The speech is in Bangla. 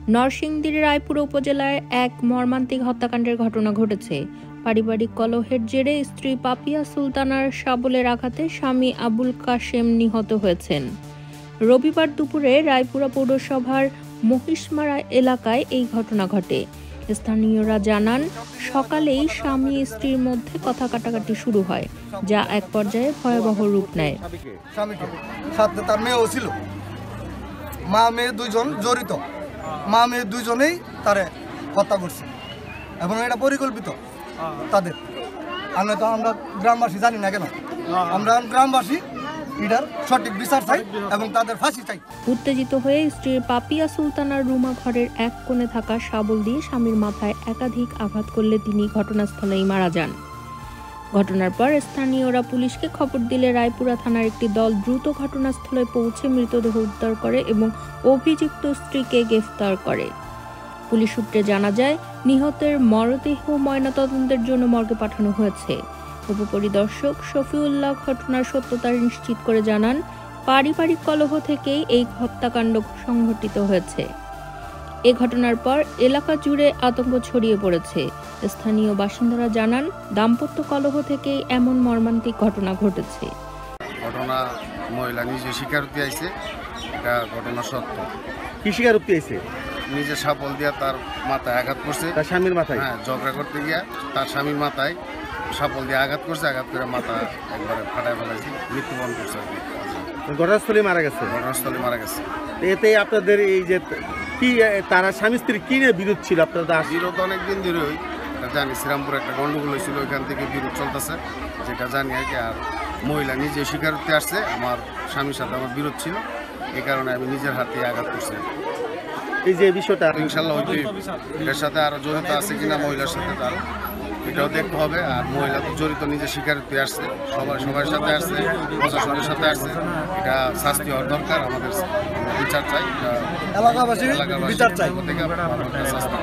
নরসিংদীর রায়পুরা উপজেলায় এক মর্মান্তিক হত্যাকাণ্ডের ঘটনা ঘটেছে। পারিবারিক কলহের জেরে স্ত্রী পাপিয়া সুলতানার শাবলের আঘাতে স্বামী আবুল কাশেম নিহত হয়েছেন। রবিবার দুপুরে রায়পুরা পৌরসভার মহিষমারা এলাকায় এই ঘটনা ঘটে। স্থানীয়রা জানান, সকালেই স্বামী স্ত্রীর মধ্যে কথা কাটাকাটি শুরু হয়, যা এক পর্যায়ে ভয়াবহ রূপ নেয়। সাথে তার মেয়েও ছিল, মা মেয়ে দুইজন জড়িত, মা মেয়ে দুইজনেই তারে হত্যা করছে এবং এটা পরিকল্পিত তাদের। আমরা তো আমরা গ্রামবাসী জানি না কেন, আমরা গ্রামবাসী এটার সঠিক বিচার চাই এবং তাদের ফাঁসি চাই। উত্তেজিত হয়ে স্ত্রীর পাপিয়া সুলতানার রুমা ঘরের এক কোণে থাকা শাবল দিয়ে স্বামীর মাথায় একাধিক আঘাত করলে তিনি ঘটনাস্থলেই মারা যান। ঘটনার পর স্থানীয়রা পুলিশকে খবর দিলে রায়পুরা থানার একটি দল দ্রুত ঘটনাস্থলে পৌঁছে মৃতদেহ উদ্ধার করে এবং অভিযুক্ত স্ত্রীকে গ্রেফতার করে। পুলিশ সূত্রে জানা যায়, নিহতের মরদেহ ময়নাতদন্তের জন্য মর্গে পাঠানো হয়েছে। উপপরিদর্শক শফিউল্লাহ ঘটনার সত্যতা নিশ্চিত করে জানান, পারিবারিক কলহ থেকেই এই হত্যাকাণ্ড সংঘটিত হয়েছে। এ ঘটনার পর এলাকা জুড়ে আতঙ্ক ছড়িয়ে পড়েছে। স্থানীয় বাসিন্দারা জানান, দাম্পত্য কলহ থেকেই এমন মর্মান্তিক ঘটনা ঘটেছে। ঘটনা মহিলা নিজে স্বীকারোক্তি আইছে, এটা ঘটনা সত্য। কি স্বীকারোক্তি আইছে? নিজে শাবল দিয়া তার মাথায় আঘাত করছে, তার স্বামীর মাথায়। হ্যাঁ, ঝগড়া করতে গিয়া তার স্বামীর মাথায় শাবল দিয়ে আঘাত করছে, আঘাত করে মাথা একবারে ফাটায় ফেলাইছে, মৃত্যুবরণ করছে। ঘটনাস্থলে মারা গেছে। ঘটনাস্থলে মারা গেছে। এতে আপনাদের এই যে কি তারা স্বামী স্ত্রী কি নিয়ে বিরোধ ছিল? আপনাদের বিরোধ অনেকদিন ধরে জানি, শ্রীরামপুর একটা গন্ডগোল হয়েছিল, ওইখান থেকে বিরোধ চলতেছে, যেটা জানি আর কি। আর মহিলা নিজে স্বীকারোক্তি আসছে, আমার স্বামীর সাথে আমার বিরোধ ছিল, এই কারণে আমি নিজের হাতে আঘাত করছি। এই যে বিষয়টা ইনশাল্লাহ এটার সাথে আরো জড়িত আছে কিনা মহিলার সাথে, তার এটাও দেখতে হবে। আর মহিলা তো জড়িত, নিজে স্বীকারোক্তি আসছে, সবার সাথে আসছে, প্রশাসনের সাথে আসছে। এটা শাস্তি হওয়ার দরকার, আমাদের বিচার চাই, এলাকাবাসী বিচার চাই। থেকে শাস্তি